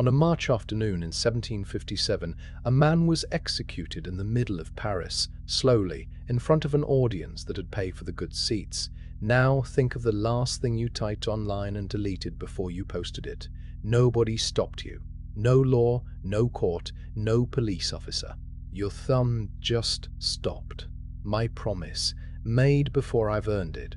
On a March afternoon in 1757, a man was executed in the middle of Paris, slowly, in front of an audience that had paid for the good seats. Now think of the last thing you typed online and deleted before you posted it. Nobody stopped you. No law, no court, no police officer. Your thumb just stopped. My promise, made before I've earned it.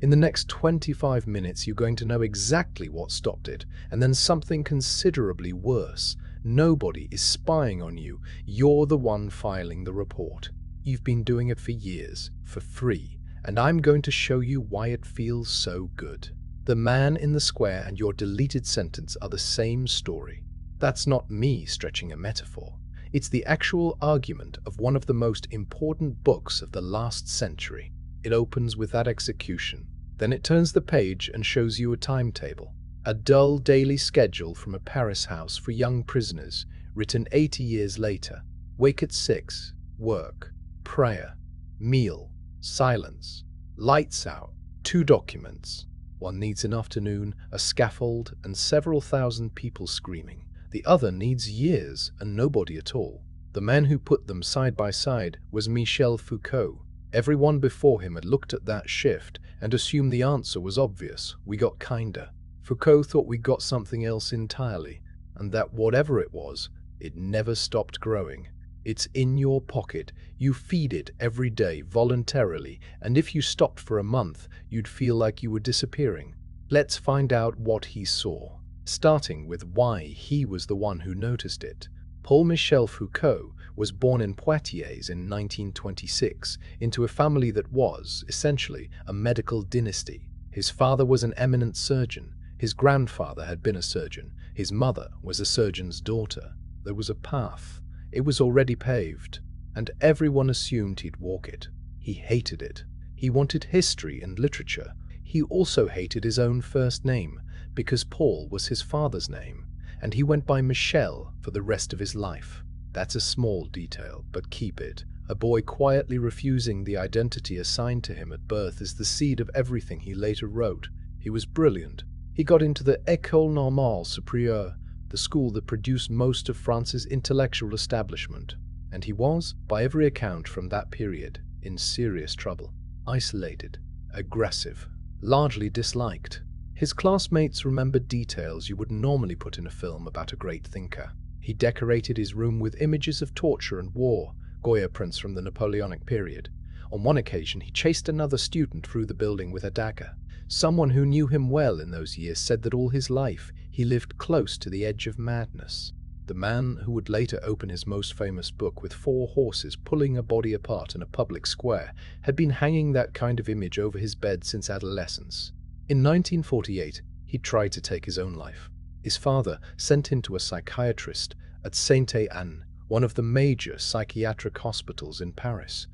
In the next 25 minutes, you're going to know exactly what stopped it, and then something considerably worse. Nobody is spying on you. You're the one filing the report. You've been doing it for years, for free, and I'm going to show you why it feels so good. The man in the square and your deleted sentence are the same story. That's not me stretching a metaphor. It's the actual argument of one of the most important books of the last century. It opens with that execution. Then it turns the page and shows you a timetable. A dull daily schedule from a Paris house for young prisoners, written 80 years later. Wake at 6, work, prayer, meal, silence, lights out, 2 documents. One needs an afternoon, a scaffold, and several thousand people screaming. The other needs years and nobody at all. The man who put them side by side was Michel Foucault. Everyone before him had looked at that shift and assumed the answer was obvious. We got kinder. Foucault thought we got something else entirely, and that whatever it was, it never stopped growing. It's in your pocket. You feed it every day voluntarily, and if you stopped for a month, you'd feel like you were disappearing. Let's find out what he saw, starting with why he was the one who noticed it. Paul Michel Foucault was born in Poitiers in 1926 into a family that was, essentially, a medical dynasty. His father was an eminent surgeon. His grandfather had been a surgeon. His mother was a surgeon's daughter. There was a path. It was already paved, and everyone assumed he'd walk it. He hated it. He wanted history and literature. He also hated his own first name, because Paul was his father's name, and he went by Michel for the rest of his life. That's a small detail, but keep it. A boy quietly refusing the identity assigned to him at birth is the seed of everything he later wrote. He was brilliant. He got into the École Normale Supérieure, the school that produced most of France's intellectual establishment, and he was, by every account from that period, in serious trouble. Isolated, aggressive, largely disliked. His classmates remembered details you would normally put in a film about a great thinker. He decorated his room with images of torture and war, Goya prints from the Napoleonic period. On one occasion, he chased another student through the building with a dagger. Someone who knew him well in those years said that all his life he lived close to the edge of madness. The man who would later open his most famous book with 4 horses pulling a body apart in a public square had been hanging that kind of image over his bed since adolescence. In 1948, he tried to take his own life. His father sent him to a psychiatrist at Sainte-Anne, one of the major psychiatric hospitals in Paris.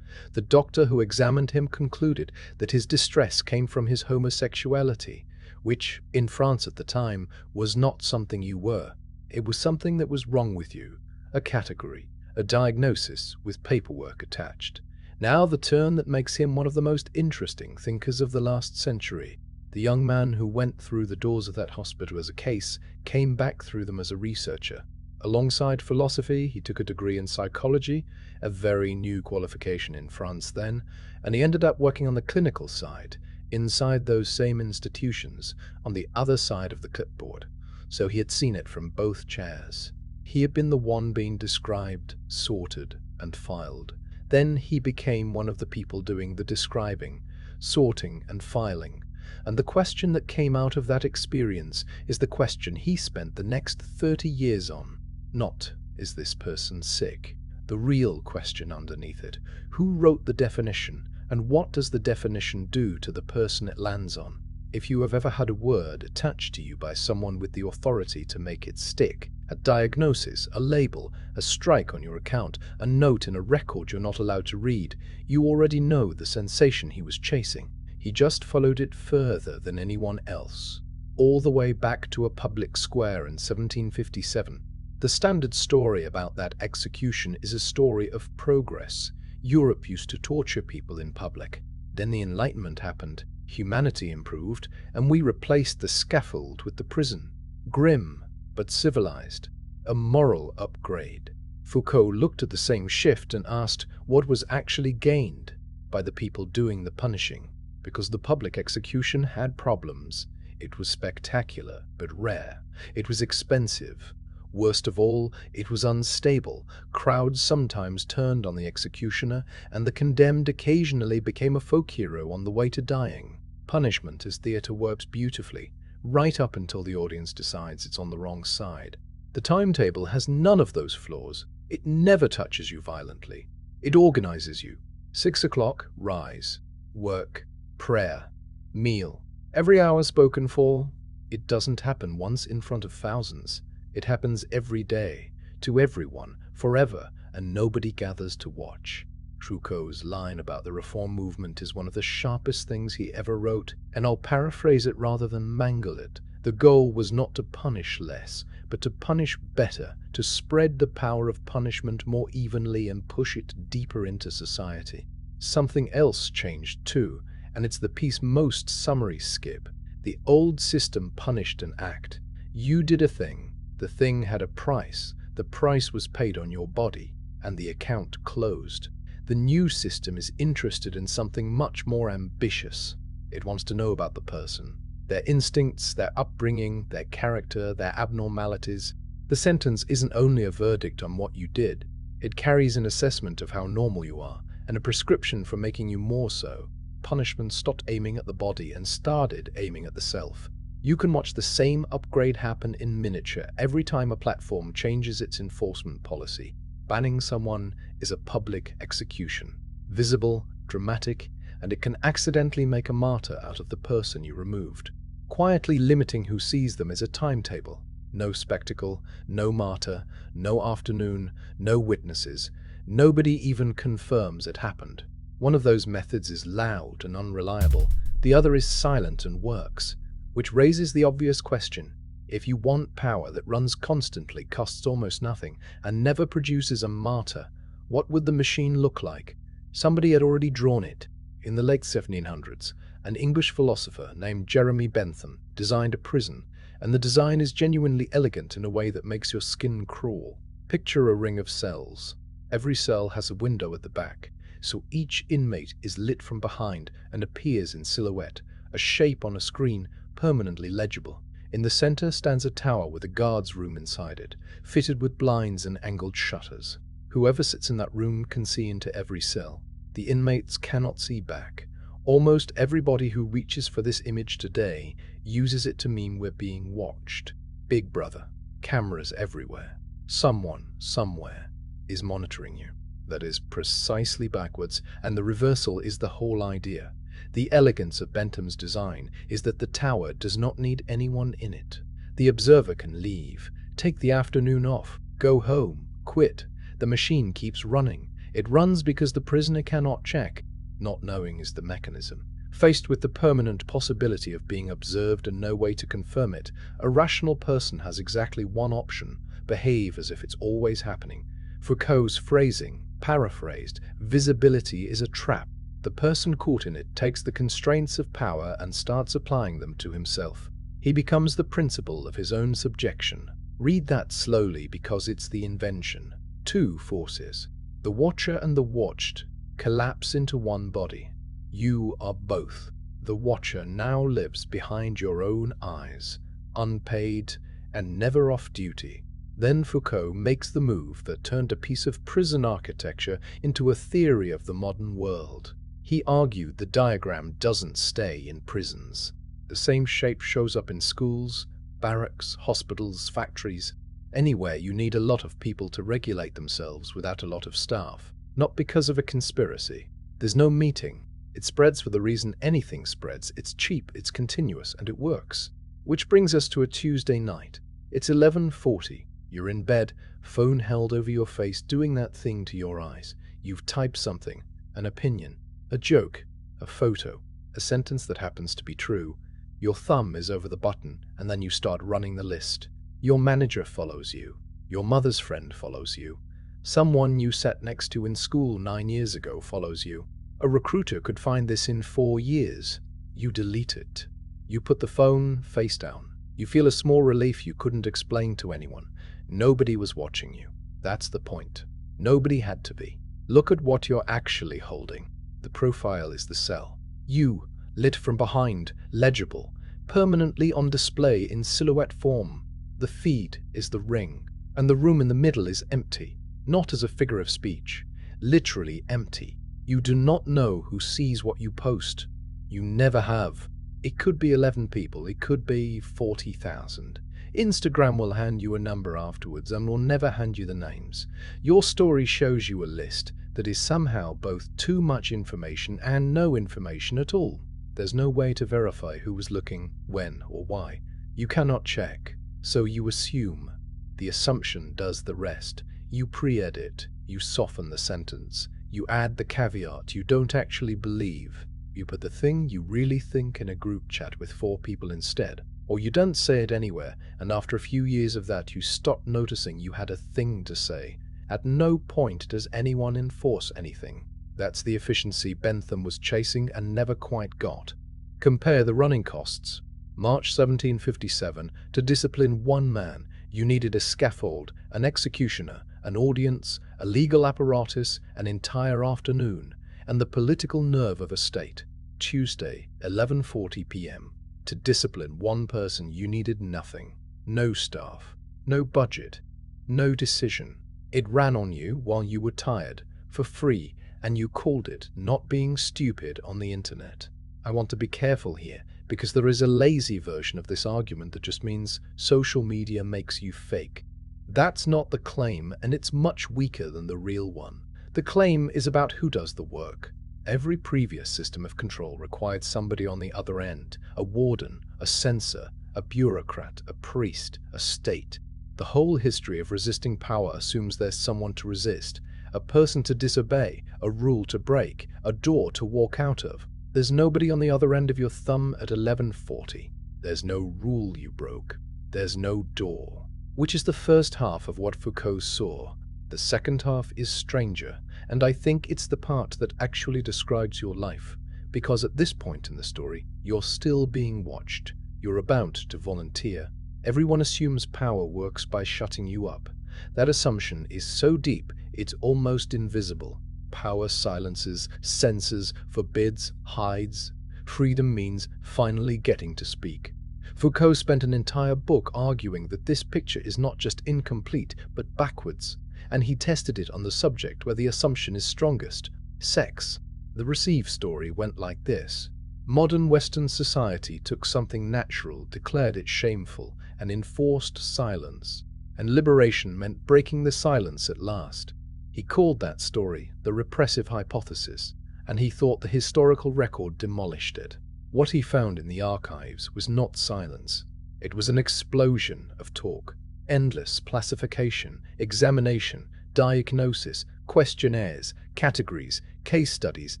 The doctor who examined him concluded that his distress came from his homosexuality, which, in France at the time, was not something you were. It was something that was wrong with you, a category, a diagnosis with paperwork attached. Now the turn that makes him one of the most interesting thinkers of the last century. The young man who went through the doors of that hospital as a case came back through them as a researcher. Alongside philosophy, he took a degree in psychology, a very new qualification in France then, and he ended up working on the clinical side, inside those same institutions, on the other side of the clipboard. So he had seen it from both chairs. He had been the one being described, sorted, and filed. Then he became one of the people doing the describing, sorting, and filing. And the question that came out of that experience is the question he spent the next 30 years on. Not, is this person sick? The real question underneath it. Who wrote the definition, and what does the definition do to the person it lands on? If you have ever had a word attached to you by someone with the authority to make it stick, a diagnosis, a label, a strike on your account, a note in a record you're not allowed to read, you already know the sensation he was chasing. He just followed it further than anyone else, all the way back to a public square in 1757. The standard story about that execution is a story of progress. Europe used to torture people in public. Then the Enlightenment happened, humanity improved, and we replaced the scaffold with the prison. Grim, but civilized, a moral upgrade. Foucault looked at the same shift and asked what was actually gained by the people doing the punishing, because the public execution had problems. It was spectacular, but rare. It was expensive. Worst of all, it was unstable. Crowds sometimes turned on the executioner, and the condemned occasionally became a folk hero on the way to dying. Punishment as theatre works beautifully, right up until the audience decides it's on the wrong side. The timetable has none of those flaws. It never touches you violently. It organizes you. 6 o'clock, rise. Work. Prayer. Meal. Every hour spoken for. It doesn't happen once in front of thousands. It happens every day, to everyone, forever, and nobody gathers to watch. Foucault's line about the reform movement is one of the sharpest things he ever wrote, and I'll paraphrase it rather than mangle it. The goal was not to punish less, but to punish better, to spread the power of punishment more evenly and push it deeper into society. Something else changed too, and it's the piece most summaries skip. The old system punished an act. You did a thing. The thing had a price. The price was paid on your body, and the account closed. The new system is interested in something much more ambitious. It wants to know about the person, their instincts, their upbringing, their character, their abnormalities. The sentence isn't only a verdict on what you did. It carries an assessment of how normal you are, and a prescription for making you more so. Punishment stopped aiming at the body and started aiming at the self. You can watch the same upgrade happen in miniature every time a platform changes its enforcement policy. Banning someone is a public execution, visible, dramatic, and it can accidentally make a martyr out of the person you removed. Quietly limiting who sees them is a timetable. No spectacle, no martyr, no afternoon, no witnesses. Nobody even confirms it happened. One of those methods is loud and unreliable. The other is silent and works. Which raises the obvious question. If you want power that runs constantly, costs almost nothing, and never produces a martyr, what would the machine look like? Somebody had already drawn it. In the late 1700s, an English philosopher named Jeremy Bentham designed a prison, and the design is genuinely elegant in a way that makes your skin crawl. Picture a ring of cells. Every cell has a window at the back, so each inmate is lit from behind and appears in silhouette, a shape on a screen, permanently legible. In the center stands a tower with a guard's room inside it, fitted with blinds and angled shutters. Whoever sits in that room can see into every cell. The inmates cannot see back. Almost everybody who reaches for this image today uses it to mean we're being watched. Big Brother. Cameras everywhere. Someone, somewhere, is monitoring you. That is precisely backwards, and the reversal is the whole idea. The elegance of Bentham's design is that the tower does not need anyone in it. The observer can leave, take the afternoon off, go home, quit. The machine keeps running. It runs because the prisoner cannot check. Not knowing is the mechanism. Faced with the permanent possibility of being observed and no way to confirm it, a rational person has exactly one option: behave as if it's always happening. Foucault's phrasing, paraphrased, visibility is a trap. The person caught in it takes the constraints of power and starts applying them to himself. He becomes the principle of his own subjection. Read that slowly because it's the invention. Two forces, the watcher and the watched, collapse into one body. You are both. The watcher now lives behind your own eyes, unpaid and never off duty. Then Foucault makes the move that turned a piece of prison architecture into a theory of the modern world. He argued the diagram doesn't stay in prisons. The same shape shows up in schools, barracks, hospitals, factories. Anywhere you need a lot of people to regulate themselves without a lot of staff. Not because of a conspiracy. There's no meeting. It spreads for the reason anything spreads. It's cheap, it's continuous, and it works. Which brings us to a Tuesday night. It's 11:40. You're in bed, phone held over your face, doing that thing to your eyes. You've typed something, an opinion, a joke, a photo, a sentence that happens to be true. Your thumb is over the button, and then you start running the list. Your manager follows you. Your mother's friend follows you. Someone you sat next to in school 9 years ago follows you. A recruiter could find this in 4 years. You delete it. You put the phone face down. You feel a small relief you couldn't explain to anyone. Nobody was watching you. That's the point. Nobody had to be. Look at what you're actually holding. The profile is the cell. You, lit from behind, legible, permanently on display in silhouette form. The feed is the ring, and the room in the middle is empty, not as a figure of speech, literally empty. You do not know who sees what you post. You never have. It could be 11 people, it could be 40,000. Instagram will hand you a number afterwards and will never hand you the names. Your story shows you a list that is somehow both too much information and no information at all. There's no way to verify who was looking, when, or why. You cannot check, so you assume. The assumption does the rest. You pre-edit, you soften the sentence, you add the caveat you don't actually believe. You put the thing you really think in a group chat with 4 people instead. Or you don't say it anywhere, and after a few years of that you stop noticing you had a thing to say. At no point does anyone enforce anything. That's the efficiency Bentham was chasing and never quite got. Compare the running costs. March 1757, to discipline one man, you needed a scaffold, an executioner, an audience, a legal apparatus, an entire afternoon, and the political nerve of a state. Tuesday, 11:40 p.m. To discipline one person you needed nothing. No staff, no budget, no decision. It ran on you while you were tired, for free, and you called it not being stupid on the internet. I want to be careful here, because there is a lazy version of this argument that just means social media makes you fake. That's not the claim, and it's much weaker than the real one. The claim is about who does the work. Every previous system of control required somebody on the other end, a warden, a censor, a bureaucrat, a priest, a state. The whole history of resisting power assumes there's someone to resist, a person to disobey, a rule to break, a door to walk out of. There's nobody on the other end of your thumb at 11:40. There's no rule you broke. There's no door. Which is the first half of what Foucault saw. The second half is stranger, and I think it's the part that actually describes your life, because at this point in the story, you're still being watched. You're about to volunteer. Everyone assumes power works by shutting you up. That assumption is so deep, it's almost invisible. Power silences, censors, forbids, hides. Freedom means finally getting to speak. Foucault spent an entire book arguing that this picture is not just incomplete, but backwards, and he tested it on the subject where the assumption is strongest: sex. The Receive story went like this. Modern Western society took something natural, declared it shameful, and enforced silence. And liberation meant breaking the silence at last. He called that story the repressive hypothesis, and he thought the historical record demolished it. What he found in the archives was not silence. It was an explosion of talk. Endless classification, examination, diagnosis, questionnaires, categories, case studies,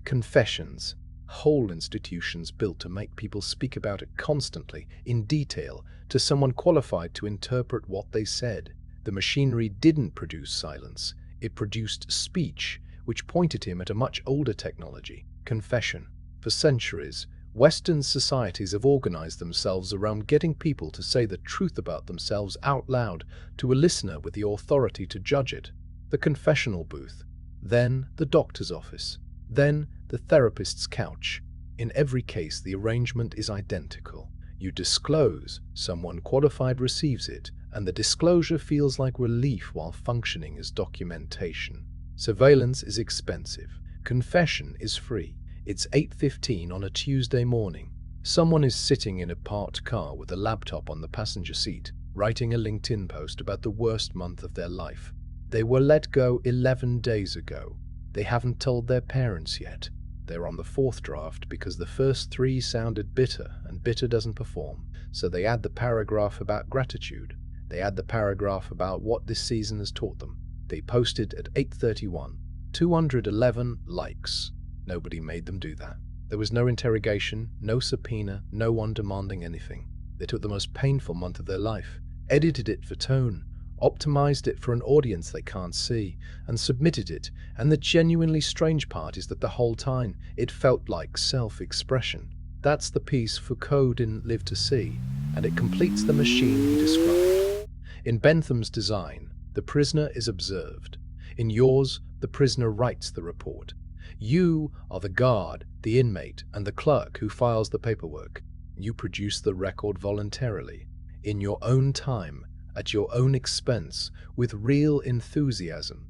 confessions. Whole institutions built to make people speak about it constantly, in detail, to someone qualified to interpret what they said. The machinery didn't produce silence. It produced speech, which pointed him at a much older technology: confession. For centuries, Western societies have organized themselves around getting people to say the truth about themselves out loud to a listener with the authority to judge it. The confessional booth, then the doctor's office, then the therapist's couch. In every case, the arrangement is identical. You disclose, someone qualified receives it, and the disclosure feels like relief while functioning as documentation. Surveillance is expensive. Confession is free. It's 8:15 on a Tuesday morning. Someone is sitting in a parked car with a laptop on the passenger seat, writing a LinkedIn post about the worst month of their life. They were let go 11 days ago. They haven't told their parents yet. They're on the 4th draft because the first 3 sounded bitter, and bitter doesn't perform. So they add the paragraph about gratitude. They add the paragraph about what this season has taught them. They posted at 8:31. 211 likes. Nobody made them do that. There was no interrogation, no subpoena, no one demanding anything. They took the most painful month of their life, edited it for tone, optimized it for an audience they can't see, and submitted it. And the genuinely strange part is that the whole time, it felt like self-expression. That's the piece Foucault didn't live to see, and it completes the machine he described. In Bentham's design, the prisoner is observed. In yours, the prisoner writes the report. You are the guard, the inmate, and the clerk who files the paperwork. You produce the record voluntarily, in your own time, at your own expense, with real enthusiasm.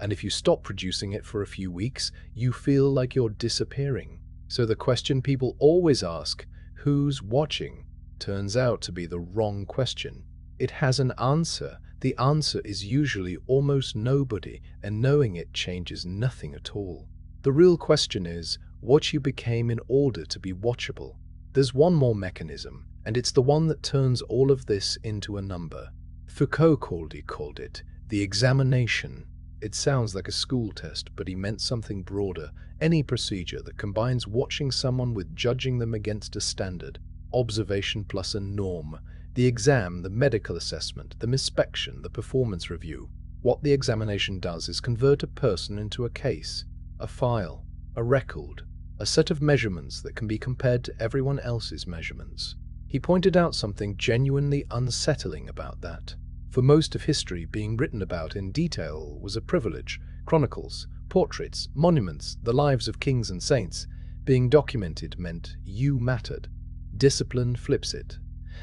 And if you stop producing it for a few weeks, you feel like you're disappearing. So the question people always ask, who's watching, turns out to be the wrong question. It has an answer. The answer is usually almost nobody, and knowing it changes nothing at all. The real question is what you became in order to be watchable. There's one more mechanism, and it's the one that turns all of this into a number. Foucault called it the examination. It sounds like a school test, but he meant something broader. Any procedure that combines watching someone with judging them against a standard, observation plus a norm. The exam, the medical assessment, the inspection, the performance review. What the examination does is convert a person into a case, a file, a record, a set of measurements that can be compared to everyone else's measurements. He pointed out something genuinely unsettling about that. For most of history, being written about in detail was a privilege. Chronicles, portraits, monuments, the lives of kings and saints. Being documented meant you mattered. Discipline flips it.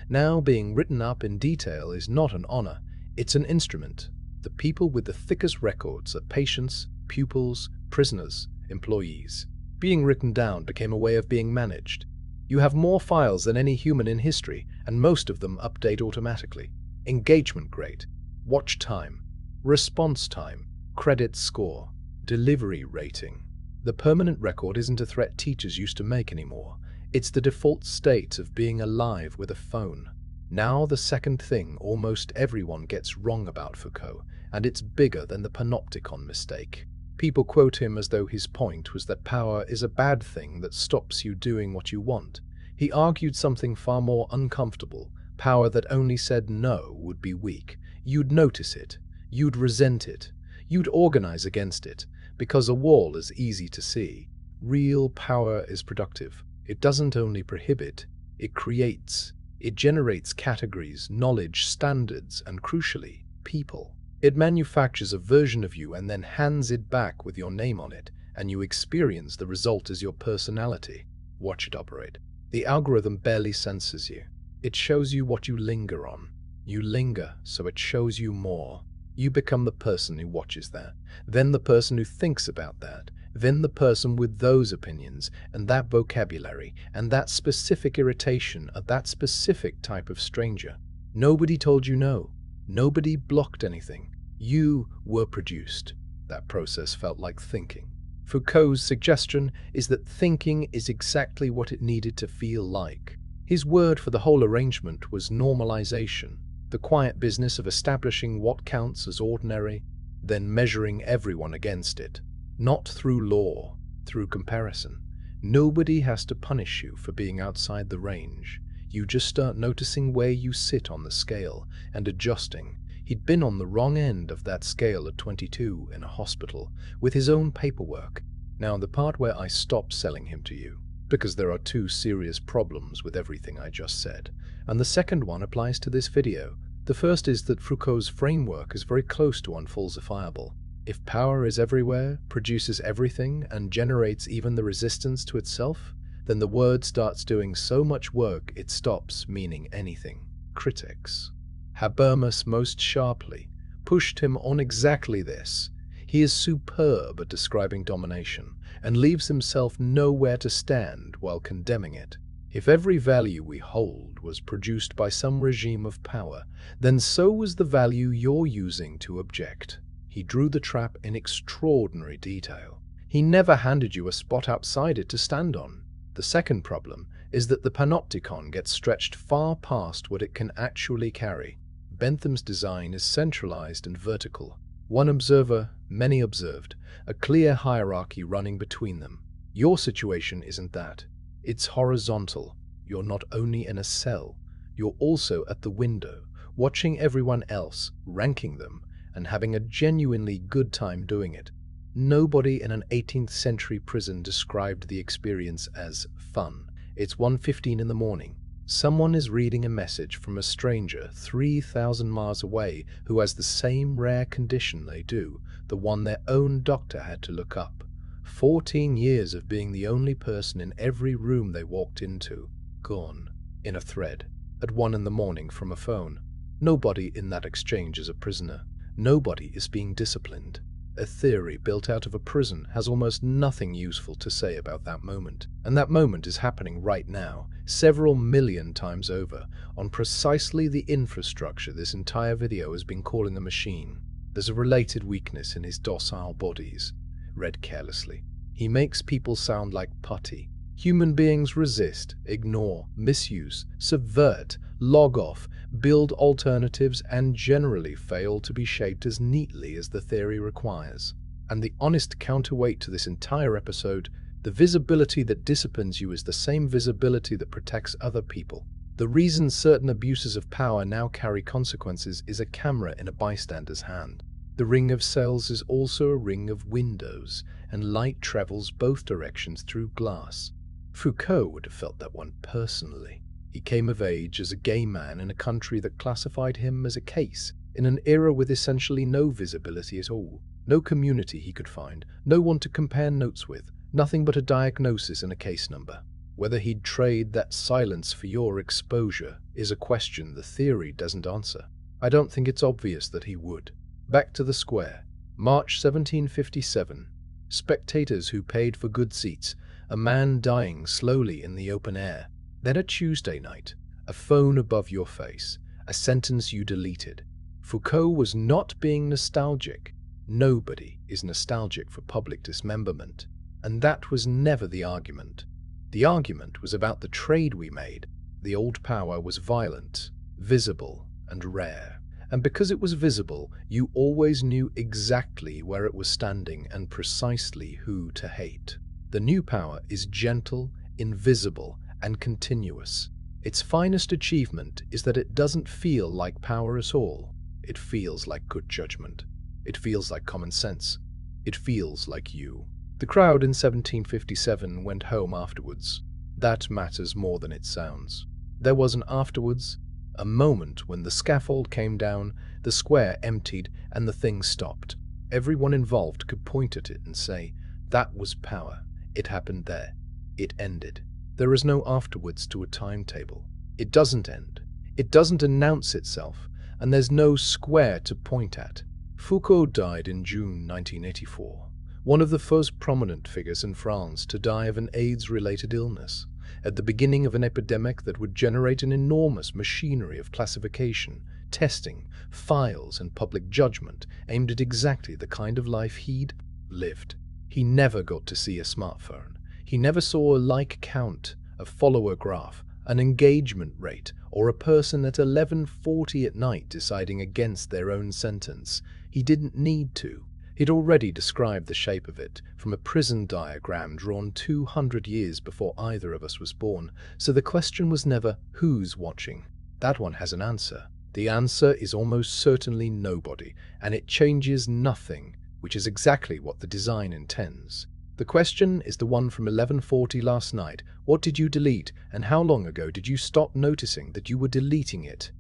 Now being written up in detail is not an honor, it's an instrument. The people with the thickest records are patients, pupils, prisoners, employees. Being written down became a way of being managed. You have more files than any human in history, and most of them update automatically. Engagement rate, watch time, response time, credit score, delivery rating. The permanent record isn't a threat teachers used to make anymore. It's the default state of being alive with a phone. Now the second thing almost everyone gets wrong about Foucault, and it's bigger than the panopticon mistake. People quote him as though his point was that power is a bad thing that stops you doing what you want. He argued something far more uncomfortable. Power that only said no would be weak. You'd notice it. You'd resent it. You'd organize against it, because a wall is easy to see. Real power is productive. It doesn't only prohibit, it creates. It generates categories, knowledge, standards, and crucially, people. It manufactures a version of you and then hands it back with your name on it, and you experience the result as your personality. Watch it operate. The algorithm barely censors you. It shows you what you linger on. You linger, so it shows you more. You become the person who watches that, then the person who thinks about that, then the person with those opinions and that vocabulary and that specific irritation at that specific type of stranger. Nobody told you no. Nobody blocked anything. You were produced. That process felt like thinking. Foucault's suggestion is that thinking is exactly what it needed to feel like. His word for the whole arrangement was normalization, the quiet business of establishing what counts as ordinary, then measuring everyone against it. Not through law, through comparison. Nobody has to punish you for being outside the range. You just start noticing where you sit on the scale and adjusting. He'd been on the wrong end of that scale at 22 in a hospital with his own paperwork. Now the part where I stop selling him to you, because there are two serious problems with everything I just said, and the second one applies to this video. The first is that Foucault's framework is very close to unfalsifiable. If power is everywhere, produces everything, and generates even the resistance to itself, then the word starts doing so much work it stops meaning anything. Critics, Habermas most sharply, pushed him on exactly this. He is superb at describing domination, and leaves himself nowhere to stand while condemning it. If every value we hold was produced by some regime of power, then so was the value you're using to object. He drew the trap in extraordinary detail. He never handed you a spot outside it to stand on. The second problem is that the panopticon gets stretched far past what it can actually carry. Bentham's design is centralized and vertical. One observer, many observed, a clear hierarchy running between them. Your situation isn't that. It's horizontal. You're not only in a cell, you're also at the window, watching everyone else, ranking them, and having a genuinely good time doing it. Nobody in an 18th century prison described the experience as fun. It's 1:15 in the morning. Someone is reading a message from a stranger 3,000 miles away who has the same rare condition they do, the one their own doctor had to look up. 14 years of being the only person in every room they walked into, gone, in a thread, at 1 in the morning from a phone. Nobody in that exchange is a prisoner. Nobody is being disciplined. A theory built out of a prison has almost nothing useful to say about that moment. And that moment is happening right now, several million times over, on precisely the infrastructure this entire video has been calling the machine. There's a related weakness in his docile bodies. Read carelessly. He makes people sound like putty. Human beings resist, ignore, misuse, subvert, log off, build alternatives, and generally fail to be shaped as neatly as the theory requires. And the honest counterweight to this entire episode, the visibility that disciplines you is the same visibility that protects other people. The reason certain abuses of power now carry consequences is a camera in a bystander's hand. The ring of cells is also a ring of windows, and light travels both directions through glass. Foucault would have felt that one personally. He came of age as a gay man in a country that classified him as a case, in an era with essentially no visibility at all, no community he could find, no one to compare notes with, nothing but a diagnosis and a case number. Whether he'd trade that silence for your exposure is a question the theory doesn't answer. I don't think it's obvious that he would. Back to the square. March 1757. Spectators who paid for good seats, a man dying slowly in the open air. Then a Tuesday night, a phone above your face, a sentence you deleted. Foucault was not being nostalgic. Nobody is nostalgic for public dismemberment. And that was never the argument. The argument was about the trade we made. The old power was violent, visible, and rare. And because it was visible, you always knew exactly where it was standing and precisely who to hate. The new power is gentle, invisible, and continuous. Its finest achievement is that it doesn't feel like power at all. It feels like good judgment. It feels like common sense. It feels like you. The crowd in 1757 went home afterwards. That matters more than it sounds. There was an afterwards, a moment when the scaffold came down, the square emptied, and the thing stopped. Everyone involved could point at it and say, that was power. It happened there. It ended. There is no afterwards to a timetable. It doesn't end. It doesn't announce itself, and there's no square to point at. Foucault died in June 1984, one of the first prominent figures in France to die of an AIDS-related illness, at the beginning of an epidemic that would generate an enormous machinery of classification, testing, files, and public judgment aimed at exactly the kind of life he'd lived. He never got to see a smartphone. He never saw a like count, a follower graph, an engagement rate, or a person at 11:40 at night deciding against their own sentence. He didn't need to. He'd already described the shape of it from a prison diagram drawn 200 years before either of us was born, so the question was never who's watching. That one has an answer. The answer is almost certainly nobody, and it changes nothing, which is exactly what the design intends. The question is the one from 11:40 last night. What did you delete, and how long ago did you stop noticing that you were deleting it?